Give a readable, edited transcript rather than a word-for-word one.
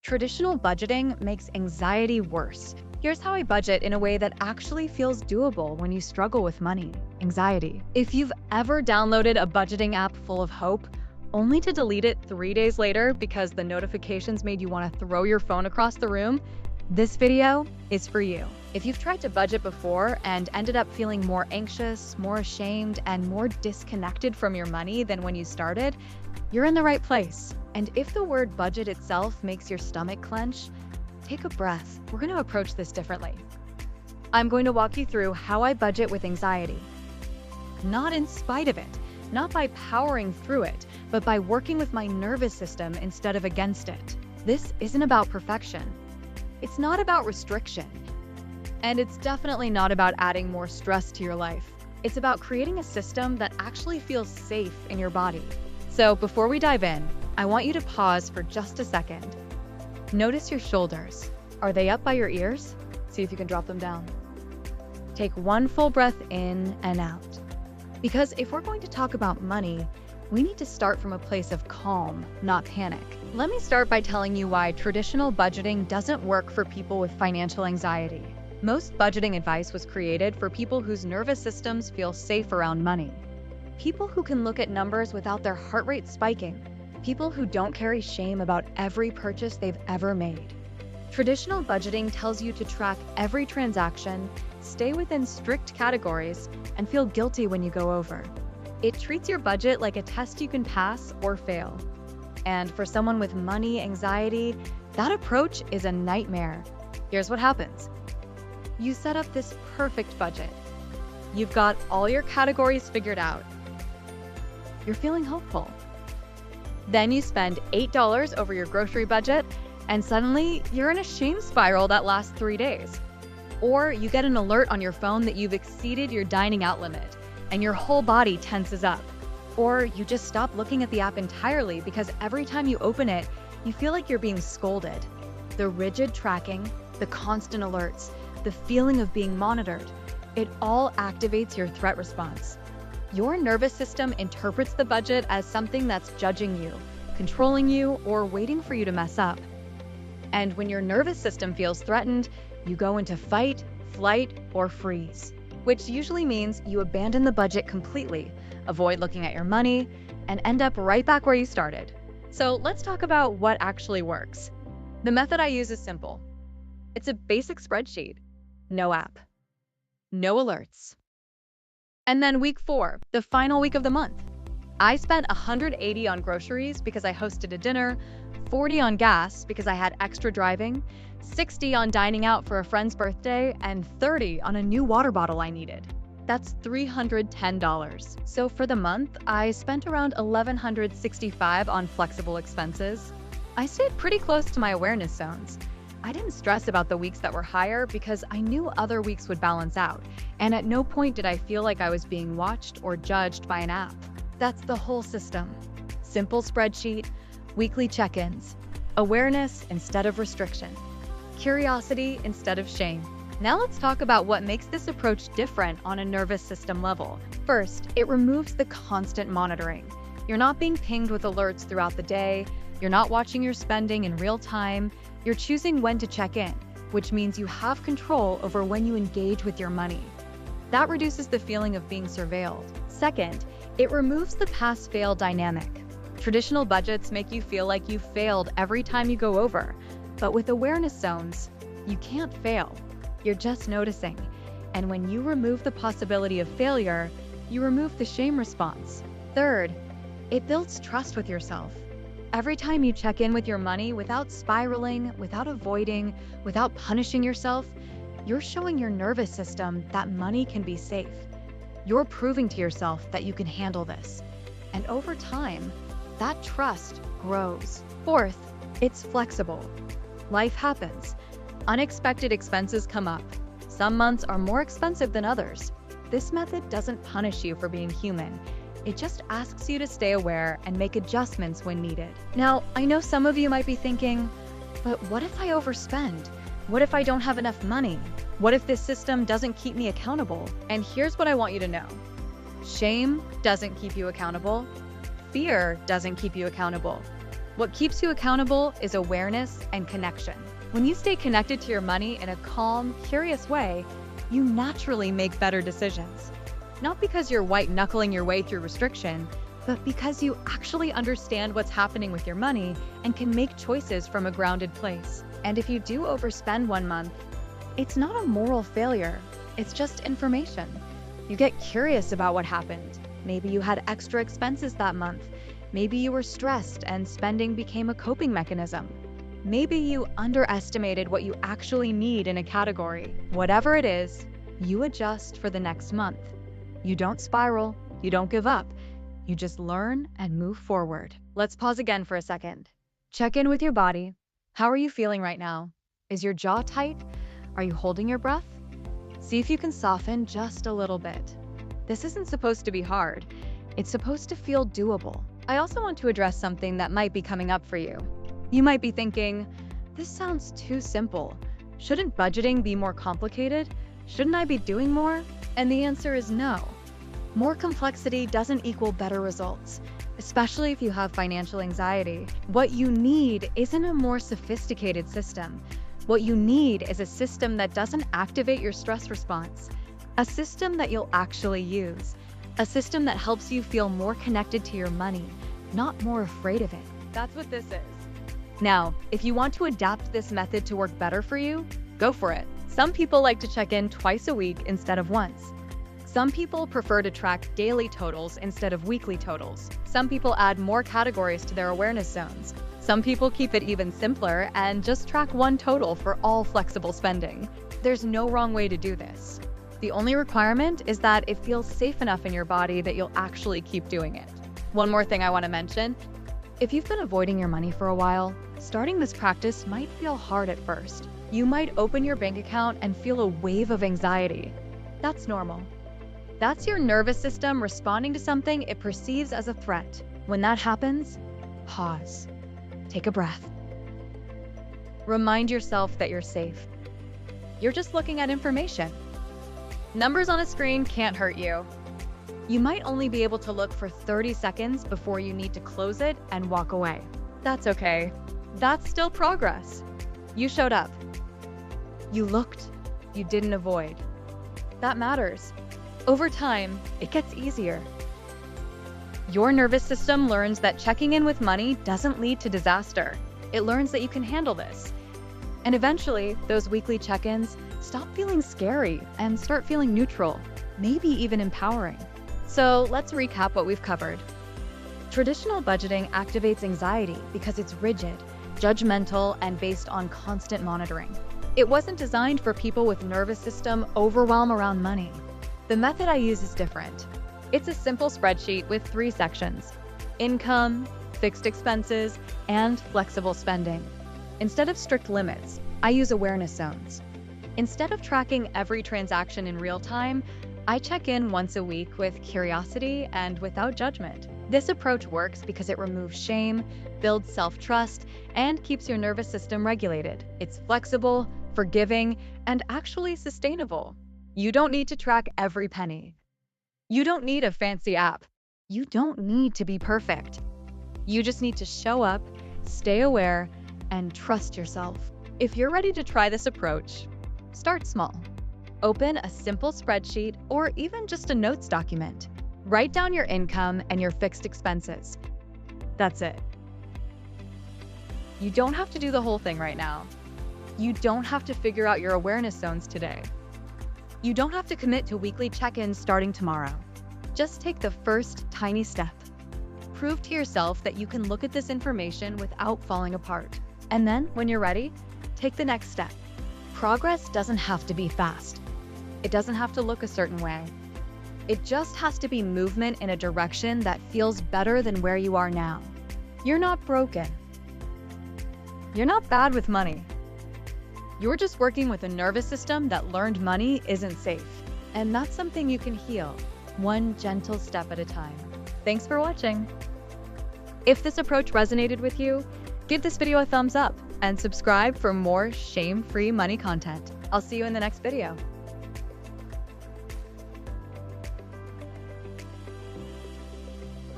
Traditional budgeting makes anxiety worse. Here's how I budget in a way that actually feels doable when you struggle with money. Anxiety. If you've ever downloaded a budgeting app full of hope, only to delete it 3 days later because the notifications made you want to throw your phone across the room, this video is for you. If you've tried to budget before and ended up feeling more anxious, more ashamed, and more disconnected from your money than when you started, you're in the right place. And if the word budget itself makes your stomach clench, take a breath. We're going to approach this differently. I'm going to walk you through how I budget with anxiety. Not in spite of it, not by powering through it, but by working with my nervous system instead of against it. This isn't about perfection. It's not about restriction. And it's definitely not about adding more stress to your life. It's about creating a system that actually feels safe in your body. So before we dive in, I want you to pause for just a second. Notice your shoulders. Are they up by your ears? See if you can drop them down. Take one full breath in and out. Because if we're going to talk about money, we need to start from a place of calm, not panic. Let me start by telling you why traditional budgeting doesn't work for people with financial anxiety. Most budgeting advice was created for people whose nervous systems feel safe around money. People who can look at numbers without their heart rate spiking. People who don't carry shame about every purchase they've ever made. Traditional budgeting tells you to track every transaction, stay within strict categories, and feel guilty when you go over. It treats your budget like a test you can pass or fail. And for someone with money anxiety, that approach is a nightmare. Here's what happens. You set up this perfect budget. You've got all your categories figured out. You're feeling hopeful. Then you spend $8 over your grocery budget, and suddenly you're in a shame spiral that lasts 3 days. Or you get an alert on your phone that you've exceeded your dining out limit, and your whole body tenses up. Or you just stop looking at the app entirely because every time you open it, you feel like you're being scolded. The rigid tracking, the constant alerts, the feeling of being monitored, it all activates your threat response. Your nervous system interprets the budget as something that's judging you, controlling you, or waiting for you to mess up. And when your nervous system feels threatened, you go into fight, flight, or freeze, which usually means you abandon the budget completely, avoid looking at your money, and end up right back where you started. So let's talk about what actually works. The method I use is simple. It's a basic spreadsheet. No app. No alerts. And then week 4, the final week of the month. I spent $180 on groceries because I hosted a dinner, $40 on gas because I had extra driving, $60 on dining out for a friend's birthday, and $30 on a new water bottle I needed. That's $310. So for the month, I spent around $1,165 on flexible expenses. I stayed pretty close to my awareness zones. I didn't stress about the weeks that were higher because I knew other weeks would balance out, and at no point did I feel like I was being watched or judged by an app. That's the whole system. Simple spreadsheet, weekly check-ins, awareness instead of restriction, curiosity instead of shame. Now let's talk about what makes this approach different on a nervous system level. First, it removes the constant monitoring. You're not being pinged with alerts throughout the day. You're not watching your spending in real time. You're choosing when to check in, which means you have control over when you engage with your money. That reduces the feeling of being surveilled. Second, it removes the pass-fail dynamic. Traditional budgets make you feel like you failed every time you go over, but with awareness zones, you can't fail. You're just noticing. And when you remove the possibility of failure, you remove the shame response. Third, it builds trust with yourself. Every time you check in with your money without spiraling, without avoiding, without punishing yourself, you're showing your nervous system that money can be safe. You're proving to yourself that you can handle this. And over time, that trust grows. Fourth, it's flexible. Life happens. Unexpected expenses come up. Some months are more expensive than others. This method doesn't punish you for being human. It just asks you to stay aware and make adjustments when needed. Now, I know some of you might be thinking, but what if I overspend? What if I don't have enough money? What if this system doesn't keep me accountable? And here's what I want you to know. Shame doesn't keep you accountable. Fear doesn't keep you accountable. What keeps you accountable is awareness and connection. When you stay connected to your money in a calm, curious way, you naturally make better decisions. Not because you're white-knuckling your way through restriction, but because you actually understand what's happening with your money and can make choices from a grounded place. And if you do overspend one month, it's not a moral failure, it's just information. You get curious about what happened. Maybe you had extra expenses that month. Maybe you were stressed and spending became a coping mechanism. Maybe you underestimated what you actually need in a category. Whatever it is, you adjust for the next month. You don't spiral, you don't give up. You just learn and move forward. Let's pause again for a second. Check in with your body. How are you feeling right now? Is your jaw tight? Are you holding your breath? See if you can soften just a little bit. This isn't supposed to be hard. It's supposed to feel doable. I also want to address something that might be coming up for you. You might be thinking, this sounds too simple. Shouldn't budgeting be more complicated? Shouldn't I be doing more? And the answer is no. More complexity doesn't equal better results, especially if you have financial anxiety. What you need isn't a more sophisticated system. What you need is a system that doesn't activate your stress response, a system that you'll actually use, a system that helps you feel more connected to your money, not more afraid of it. That's what this is. Now, if you want to adapt this method to work better for you, go for it. Some people like to check in twice a week instead of once. Some people prefer to track daily totals instead of weekly totals. Some people add more categories to their awareness zones. Some people keep it even simpler and just track one total for all flexible spending. There's no wrong way to do this. The only requirement is that it feels safe enough in your body that you'll actually keep doing it. One more thing I want to mention. If you've been avoiding your money for a while, starting this practice might feel hard at first. You might open your bank account and feel a wave of anxiety. That's normal. That's your nervous system responding to something it perceives as a threat. When that happens, pause. Take a breath. Remind yourself that you're safe. You're just looking at information. Numbers on a screen can't hurt you. You might only be able to look for 30 seconds before you need to close it and walk away. That's okay. That's still progress. You showed up. You looked. You didn't avoid. That matters. Over time, it gets easier. Your nervous system learns that checking in with money doesn't lead to disaster. It learns that you can handle this. And eventually, those weekly check-ins stop feeling scary and start feeling neutral, maybe even empowering. So let's recap what we've covered. Traditional budgeting activates anxiety because it's rigid, judgmental, and based on constant monitoring. It wasn't designed for people with nervous system overwhelm around money. The method I use is different. It's a simple spreadsheet with 3 sections: income, fixed expenses, and flexible spending. Instead of strict limits, I use awareness zones. Instead of tracking every transaction in real time, I check in once a week with curiosity and without judgment. This approach works because it removes shame, builds self-trust, and keeps your nervous system regulated. It's flexible, forgiving, and actually sustainable. You don't need to track every penny. You don't need a fancy app. You don't need to be perfect. You just need to show up, stay aware, and trust yourself. If you're ready to try this approach, start small. Open a simple spreadsheet or even just a notes document. Write down your income and your fixed expenses. That's it. You don't have to do the whole thing right now. You don't have to figure out your awareness zones today. You don't have to commit to weekly check-ins starting tomorrow. Just take the first tiny step. Prove to yourself that you can look at this information without falling apart. And then, when you're ready, take the next step. Progress doesn't have to be fast. It doesn't have to look a certain way. It just has to be movement in a direction that feels better than where you are now. You're not broken. You're not bad with money. You're just working with a nervous system that learned money isn't safe. And that's something you can heal, one gentle step at a time. Thanks for watching. If this approach resonated with you, give this video a thumbs up and subscribe for more shame-free money content. I'll see you in the next video.